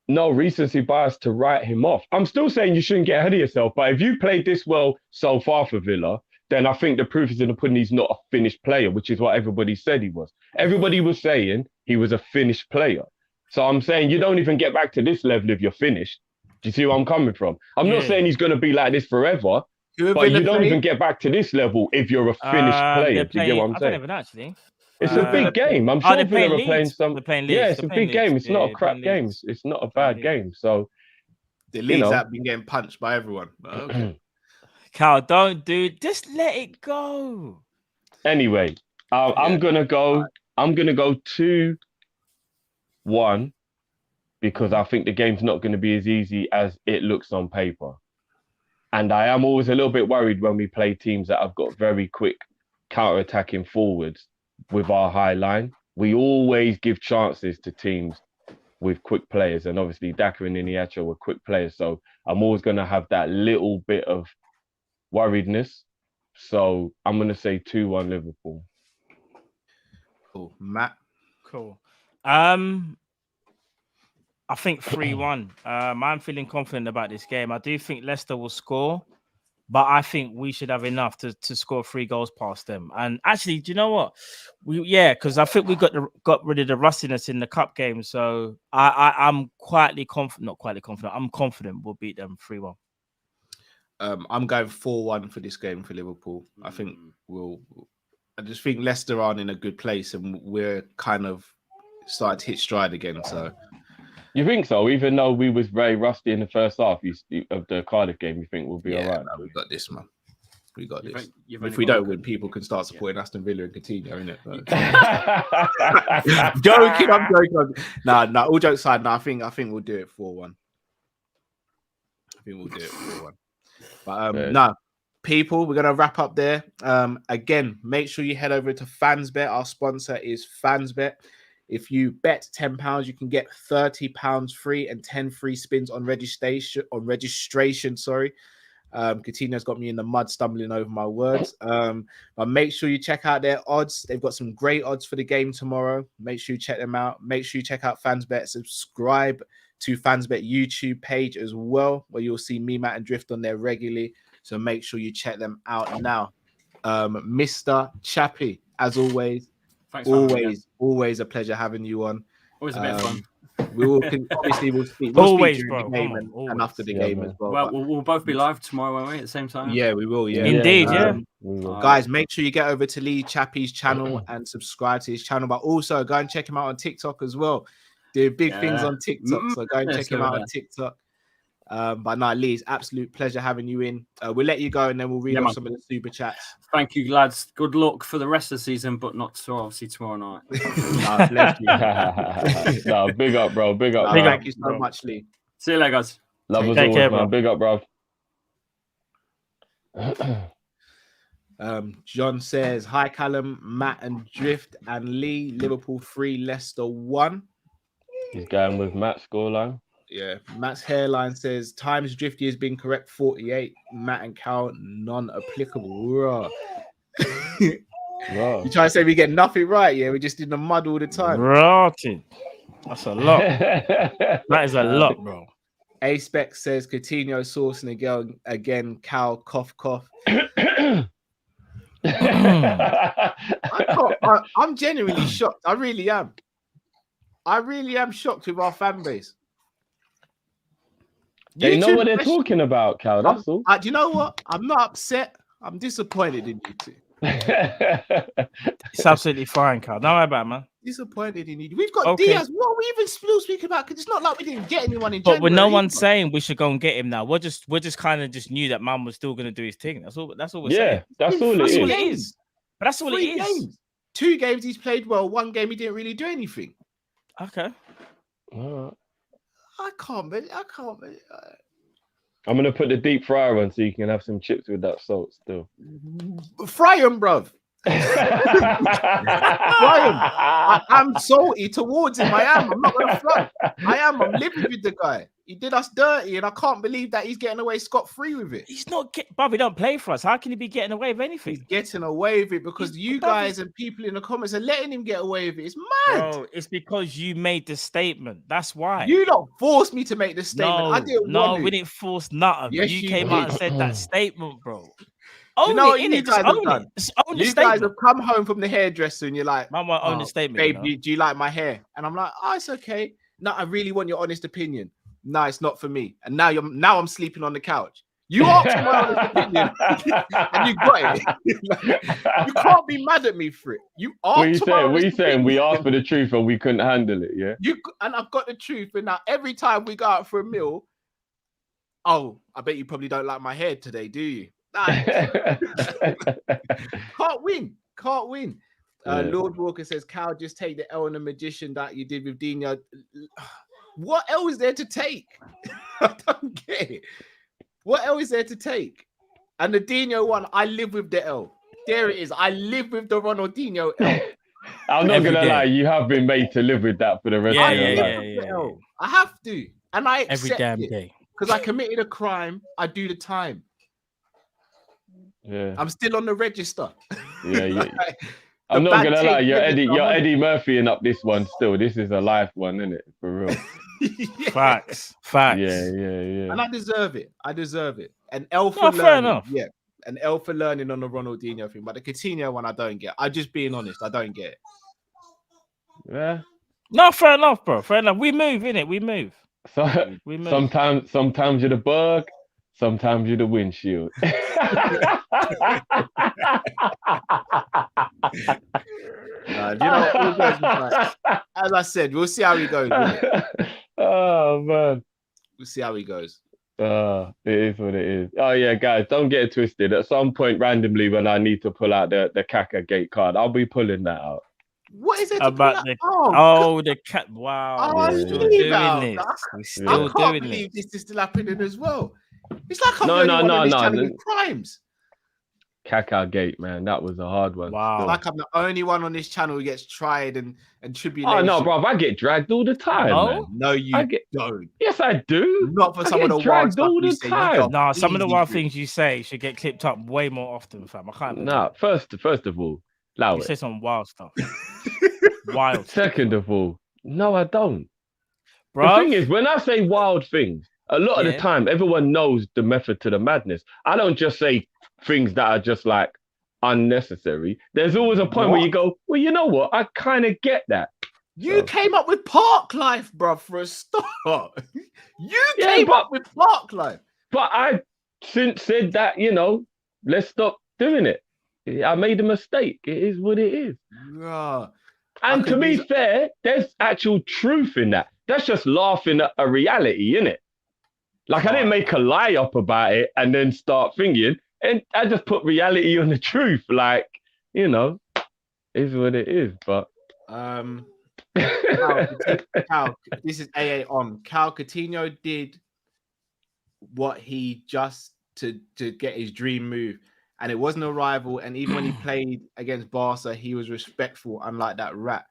No, recency bias to write him off. I'm still saying you shouldn't get ahead of yourself. But if you played this well so far for Villa, then I think the proof is in the pudding he's not a finished player, which is what everybody said he was. Everybody was saying he was a finished player. So I'm saying you don't even get back to this level if you're finished. Do you see where I'm coming from? I'm not saying he's going to be like this forever, but you don't even get back to this level if you're a finished player. Do you get what I'm saying? I don't even actually. It's a big game. I'm sure Villa are playing some. They're playing Yeah, Leeds. it's a big game. It's not a crap game. It's not a bad game. So the Leeds have been getting punched by everyone. Okay. Cal, just let it go. Anyway, I'm gonna go 2-1 because I think the game's not going to be as easy as it looks on paper. And I am always a little bit worried when we play teams that have got very quick counter-attacking forwards with our high line. We always give chances to teams with quick players. And obviously, Daka and Iniacho were quick players. So I'm always going to have that little bit of worriedness. So I'm going to say 2-1 Liverpool. Cool. Matt? Cool. I think 3-1. I'm feeling confident about this game. I do think Leicester will score, but I think we should have enough to score 3 goals past them. And actually, do you know what? Because I think we got rid of the rustiness in the cup game. So I'm quietly confident, not quietly confident. I'm confident we'll beat them 3-1. I'm going 4-1 for this game for Liverpool. I think I just think Leicester aren't in a good place, and we're kind of starting to hit stride again. So. You think so? Even though we was very rusty in the first half of the Cardiff game, you think we'll be all right? No, we got this, man. We got this. If we don't win, people can start supporting Aston Villa and Coutinho, innit? I'm joking. No, all jokes aside, I think we'll do it 4-1. But people, we're gonna wrap up there. Again, make sure you head over to FansBet. Our sponsor is FansBet. If you bet £10, you can get £30 free and 10 free spins on registration. Coutinho's got me in the mud stumbling over my words. But make sure you check out their odds. They've got some great odds for the game tomorrow. Make sure you check them out. Make sure you check out FansBet. Subscribe to FansBet YouTube page as well, where you'll see me, Matt, and Drift on there regularly. So make sure you check them out now. Mr. Chappy, as always. Thanks, always a pleasure having you on. Always a bit of fun. We will obviously we'll speak Always, during bro. the game Come on, and after the always. game Yeah, as well. Well, but- we'll both be live tomorrow, won't we? At the same time. yeah, we will. Yeah, Indeed, yeah. Guys, make sure you get over to Lee Chappy's channel and subscribe to his channel, but also go and check him out on TikTok as well. Doing big things on TikTok, so go and check him out on TikTok. But no, Lee, it's absolute pleasure having you in. We'll let you go and then we'll read off some of the super chats. Thank you, lads. Good luck for the rest of the season, but not to obviously tomorrow night. No, bless you. No, big up, bro. Big up. No, thank you so much, Lee. See you later, guys. Love us Take always, care, man. bro. Big up, bro. John says, hi, Callum, Matt, and Drift, and Lee. Liverpool 3, Leicester 1. He's going with Matt scoreline. Yeah, Matt's hairline says, times Drifty has been correct 48. Matt and Cal, non-applicable. Raw. Wow. You trying to say we get nothing right? Yeah, we just in the mud all the time. Rotted. That's a lot. That is a lot, bro. A-Spec says, Coutinho sourcing again. Cal, cough, cough. I'm genuinely shocked. I really am. I really am shocked with our fan base. They know what they're talking about, Cal. That's all. Do you know what? I'm not upset. I'm disappointed in you two. It's absolutely fine, Carl. Don't worry about it, man. Disappointed in you. We've got Diaz. What are we even still speaking about? Because it's not like we didn't get anyone in But January. with no one saying we should go and get him now, we're just kind of just knew that man was still going to do his thing. That's all we're saying. That's all That's it all is. it is. But that's all 3 it is. games. 2 games he's played well. 1 game he didn't really do anything. Okay. All right. I can't believe. I'm gonna put the deep fryer on so you can have some chips with that salt still. Fry him, bruv. I'm salty towards him. I am. I'm not gonna front. I am. I'm living with the guy. He did us dirty, and I can't believe that he's getting away scot-free with it. He's not Bobby, don't play for us. How can he be getting away with anything? He's getting away with it because you guys and people in the comments are letting him get away with it. It's mad. Bro, it's because you made the statement. That's why. You don't force me to make the statement. I didn't want we to. didn't force nothing. Yes, you you came did. out and said that statement, bro. You know what Own you it, guys innit? have Just done? own it. Just own the You guys statement. have come home from the hairdresser and you're like, Man won't own the statement. babe, you know? do you like my hair? And I'm like, oh, it's okay. No, I really want your honest opinion. No, it's not for me. And now I'm sleeping on the couch. You asked my honest opinion and you got it. You can't be mad at me for it. You asked What are you saying? We asked for the truth and we couldn't handle it, yeah? And I've got the truth. And now every time we go out for a meal, oh, I bet you probably don't like my hair today, do you? Nah, can't win. Lord Walker says, Cal, just take the L on the magician that you did with Dino. What L is there to take? I don't get it. What L is there to take? And the Dino one, I live with the L. There it is. I live with the Ronaldinho L. I'm not going to lie. You have been made to live with that for the rest of your life. Yeah. I have to. And I accept every damn it. day. Because I committed a crime. I do the time. Yeah. I'm still on the register. Yeah. I'm not gonna lie, you're Eddie Murphy and up this one still. This is a live one, isn't it? For real. Yeah. Facts. Yeah. And I deserve it. An L for learning. Fair enough. Yeah. An L for learning on the Ronaldinho thing. But the Coutinho one, I don't get. I'm just being honest. I don't get it. Yeah. No, fair enough, bro. Fair enough. We move, innit? We move. So We move. sometimes you're the bug, sometimes you're the windshield. As I said, we'll see how he goes. Oh man. We'll see how he goes. It is what it is. Oh yeah, guys, don't get it twisted. At some point, randomly, when I need to pull out the Kaka gate card, I'll be pulling that out. What is it about the the cat? Wow, we're still doing this. We're still doing believe this. this is still happening as well. It's like I'm No, the only one on this channel no. with crimes. Kaka gate, man, that was a hard one. Wow. still. Like I'm the only one on this channel who gets tried and tribulation. Oh no, bro, I get dragged all the time. No? Man. No, you don't. Yes, I do. Not for I some of get the wild dragged stuff all you the say. time. You Nah, some of the easy wild for it. things you say should get clipped up way more often, fam. I can't. Nah, first of all, allow You it. say some wild stuff. Wild. Second of all, no, I don't. Bro. The thing is, when I say wild things, a lot of the Yeah. time, everyone knows the method to the madness. I don't just say things that are just like unnecessary. There's always a point where you go, well, you know what? I kind of get that. You came up with Park Life, bro, for a start. You came up with Park Life. But I since said that, let's stop doing it. I made a mistake. It is what it is. Yeah. And to be fair, there's actual truth in that. That's just laughing at a reality, innit? Like, I didn't make a lie up about it and then start thinking, and I just put reality on the truth. Like, is what it is. But Cal, this is AA on. Cal Coutinho did what he just to get his dream move, and it wasn't a rival. And even when he played against Barca, he was respectful, unlike that rat.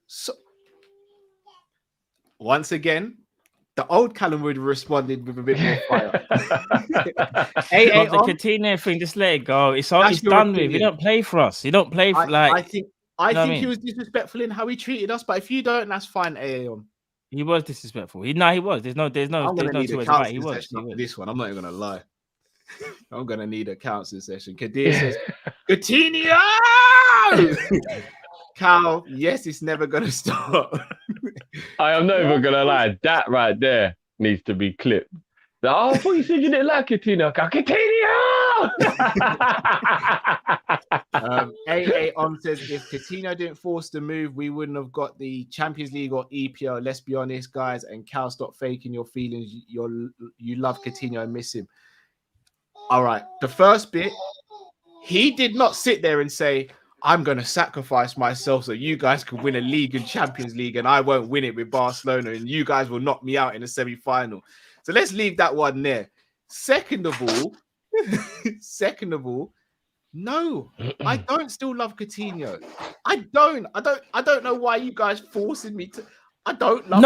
So once again, the old Callum would have responded with a bit more fire. The Coutinho thing, just let it go. It's all done with. He don't play for us. He don't play for I think he was disrespectful in how he treated us. But if you don't, that's fine. AA on. He was disrespectful. He was. There's no two ways about it. He was. This one, I'm not even gonna lie. I'm gonna need a counseling session. Kadir says, Coutinho! Cal, yes, it's never gonna stop. I am not even gonna lie. That right there needs to be clipped. I thought you said you didn't like Coutinho. Coutinho! AA on says, if Coutinho didn't force the move, we wouldn't have got the Champions League or EPL. Let's be honest, guys. And Cal, stop faking your feelings. You love Coutinho and miss him. All right. The first bit, he did not sit there and say, I'm going to sacrifice myself so you guys can win a league and Champions League, and I won't win it with Barcelona, and you guys will knock me out in the semi-final. So let's leave that one there. Second of all, no, I don't still love Coutinho. I don't know why you guys forcing me to. I don't love.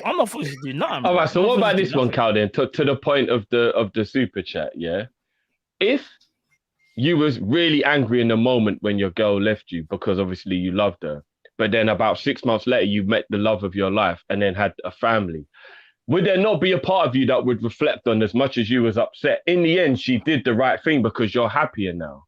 I'm not forcing you to do nothing. All right. So what about this one, Cal? Then to the point of the super chat, yeah. If you was really angry in the moment when your girl left you because obviously you loved her, but then about 6 months later you met the love of your life and then had a family, would there not be a part of you that would reflect on, as much as you was upset, in the end she did the right thing because you're happier now?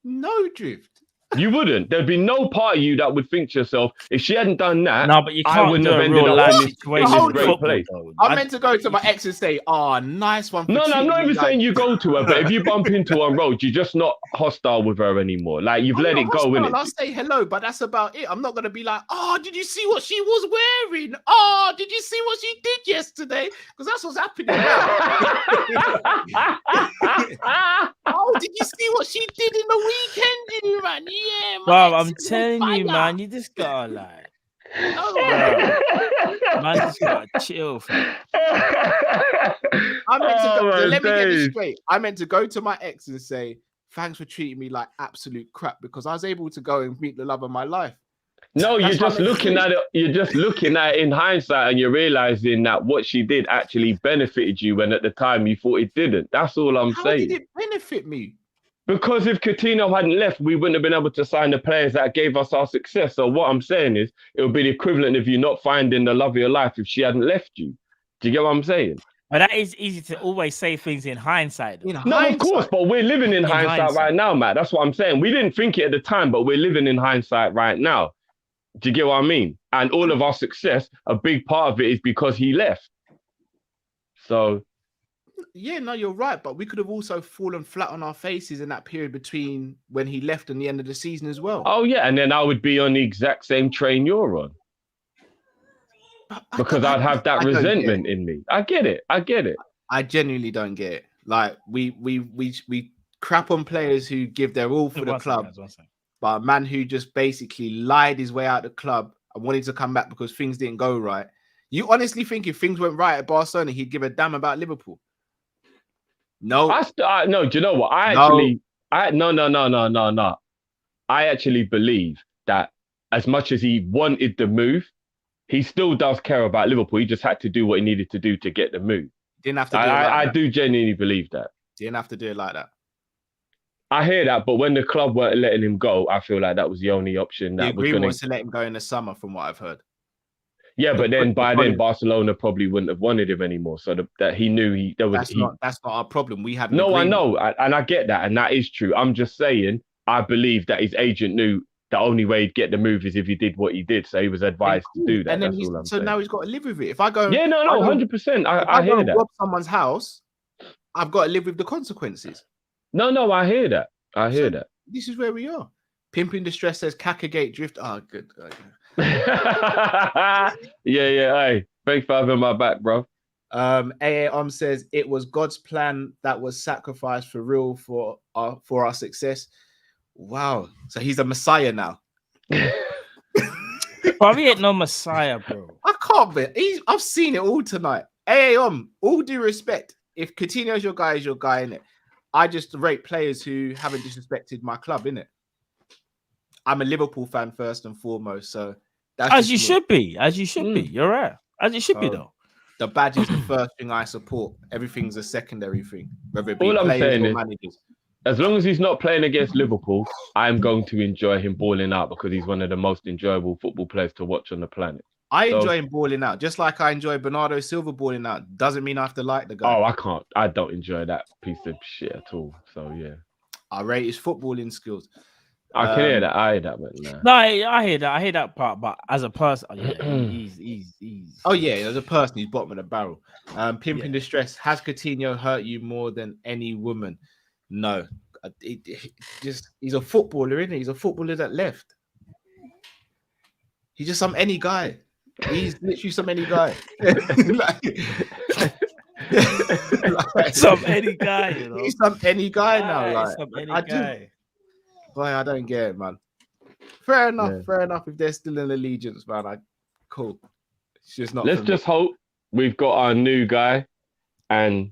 No, Drift. You wouldn't. There'd be no part of you that would think to yourself, if she hadn't done that, no, but you can't I wouldn't have ended up in this great place. I meant to go to my ex and say, nice one. No, I'm not even saying you go to her, but if you bump into her on road, you're just not hostile with her anymore. Like, you've let it go, innit? I'll say hello, but that's about it. I'm not going to be like, did you see what she was wearing? Did you see what she did yesterday? Because that's what's happening now. Did you see what she did in the weekend, man? Yeah, man. I'm telling you, man, you just gotta like. Man, just gotta chill. Let me get this straight. I meant to go to my ex and say, thanks for treating me like absolute crap, because I was able to go and meet the love of my life. No, you're just looking at it. You're just looking at it in hindsight, and you're realizing that what she did actually benefited you, when at the time you thought it didn't. That's all I'm saying. How did it benefit me? Because if Coutinho hadn't left, we wouldn't have been able to sign the players that gave us our success. So what I'm saying is, it would be the equivalent of you not finding the love of your life if she hadn't left you. Do you get what I'm saying? But that is easy to always say things in hindsight. Of course, but we're living in hindsight right now, Matt. That's what I'm saying. We didn't think it at the time, but we're living in hindsight right now. Do you get what I mean? And all of our success, a big part of it is because he left. So... yeah, no, you're right. But we could have also fallen flat on our faces in that period between when he left and the end of the season as well. Oh, yeah. And then I would be on the exact same train you're on. Because I'd have that resentment in me. I get it. I genuinely don't get it. Like, we crap on players who give their all for the club. But a man who just basically lied his way out of the club and wanted to come back because things didn't go right. You honestly think if things went right at Barcelona, he'd give a damn about Liverpool? No. No, do you know what? No. I actually believe that as much as he wanted the move, he still does care about Liverpool. He just had to do what he needed to do to get the move. Didn't have to do it like that. I do genuinely believe that. Didn't have to do it like that. I hear that, but when the club weren't letting him go, I feel like that was the only option that was going to let him go in the summer, from what I've heard. Yeah, but then by then Barcelona probably wouldn't have wanted him anymore. So that he knew that's not our problem. We had I know, and I get that, and that is true. I'm just saying, I believe that his agent knew the only way he'd get the move is if he did what he did. So he was advised to do that. And then That's all I'm saying. now he's got to live with it. If I go, yeah, no, 100%. I hear that. Rob someone's house, I've got to live with the consequences. No, I hear that. I hear that. This is where we are. Pimping Distress says Kakagate drift. Oh, good. yeah. Hey, thanks for having my back, bro. AA says it was God's plan that was sacrificed for real for our success. Wow. So he's a messiah now. Probably ain't no messiah, bro. I can't be. I've seen it all tonight. AA all due respect. If Coutinho's your guy, is your guy, innit? I just rate players who haven't disrespected my club, innit? I'm a Liverpool fan first and foremost, so that's as you should be. You're right. As it should be, though. The badge is the first thing I support. Everything's a secondary thing. Whether it be all I'm saying is, managers. As long as he's not playing against Liverpool, I'm going to enjoy him balling out because he's one of the most enjoyable football players to watch on the planet. I enjoy him balling out, just like I enjoy Bernardo Silva balling out. Doesn't mean I have to like the guy. Oh, I can't. I don't enjoy that piece of shit at all. So yeah, I rate his footballing skills. I can hear that. I hear that, but nah. No, I hear that. I hear that part. But as a person, he's. Oh yeah, as a person, he's bottom of the barrel. Pimping Distress. Has Coutinho hurt you more than any woman? No. He's a footballer, isn't he? He's a footballer that left. He's just some any guy. He's literally some any guy. Some any guy, you know. He's some any guy now. Like some any guy. Boy, I don't get it, man. Fair enough. If they're still in allegiance, man, cool. It's just not. Let's just hope we've got our new guy, and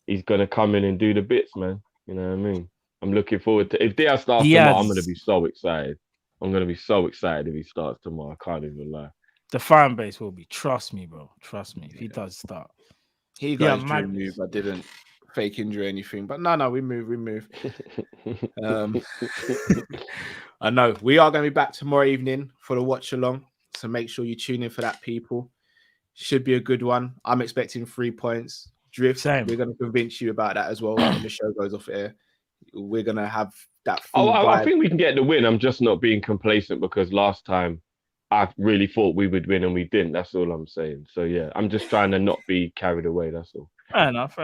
he's gonna come in and do the bits, man. You know what I mean? I'm looking forward to. If Diaz starts tomorrow, I'm gonna be so excited. I'm gonna be so excited if he starts tomorrow. I can't even lie. The fan base will be. Trust me, bro. Trust me. If he does start, he got his dream move. I didn't fake injury or anything, but no, we move. I know we are going to be back tomorrow evening for the watch along, so make sure you tune in for that, people. Should be a good one. I'm expecting 3 points. Drift. Same. We're going to convince you about that as well when the show goes off air. We're going to have that. I think we can get the win. I'm just not being complacent because last time I really thought we would win and we didn't. That's all I'm saying. So yeah, I'm just trying to not be carried away. That's all. Fair enough.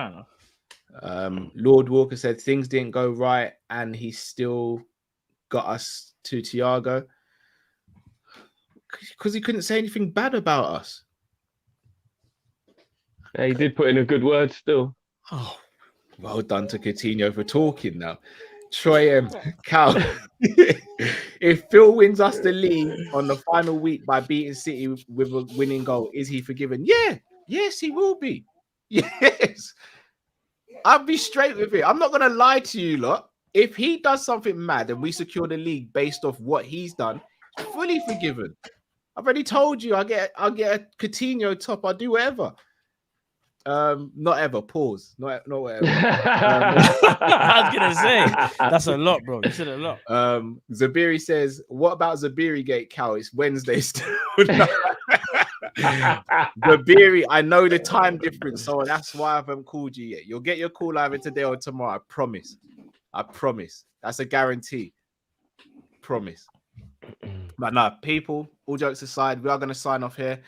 Lord Walker said things didn't go right and he still got us to Thiago because he couldn't say anything bad about us. Yeah, he did put in a good word still. Oh, well done to Coutinho for talking now. Troy M. Cal. If Phil wins us the league on the final week by beating City with a winning goal, is he forgiven? Yeah. Yes, he will be. Yes. I'll be straight with it. I'm not going to lie to you lot. If he does something mad and we secure the league based off what he's done, fully forgiven. I've already told you I'll get a Coutinho top. I'll do whatever. Not ever. Pause. Not whatever. I was gonna say that's a lot, bro. You said a lot. Zabiri says, "What about Zabiri Gate, Cal? It's Wednesday still." Zabiri, I know the time difference, so that's why I haven't called you yet. You'll get your call either today or tomorrow. I promise. That's a guarantee. Promise. But no, people. All jokes aside, we are going to sign off here.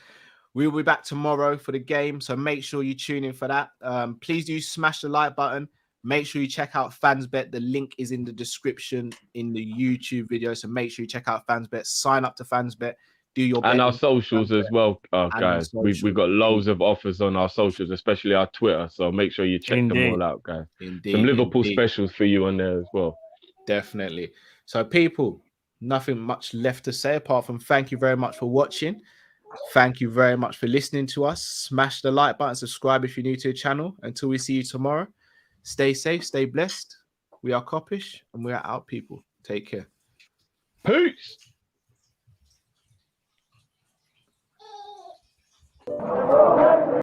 We will be back tomorrow for the game, so make sure you tune in for that. Please do smash the like button. Make sure you check out FansBet. The link is in the description in the YouTube video, so make sure you check out FansBet. Sign up to FansBet. Do your and our socials as well, guys. We've got loads of offers on our socials, especially our Twitter. So make sure you check them all out, guys. Some Liverpool specials for you on there as well. Definitely. So, people, nothing much left to say apart from thank you very much for watching. Thank you very much for listening to us. Smash the like button, subscribe if you're new to the channel. Until we see you tomorrow, stay safe, stay blessed. We are Kopish and we are out, people. Take care. Peace.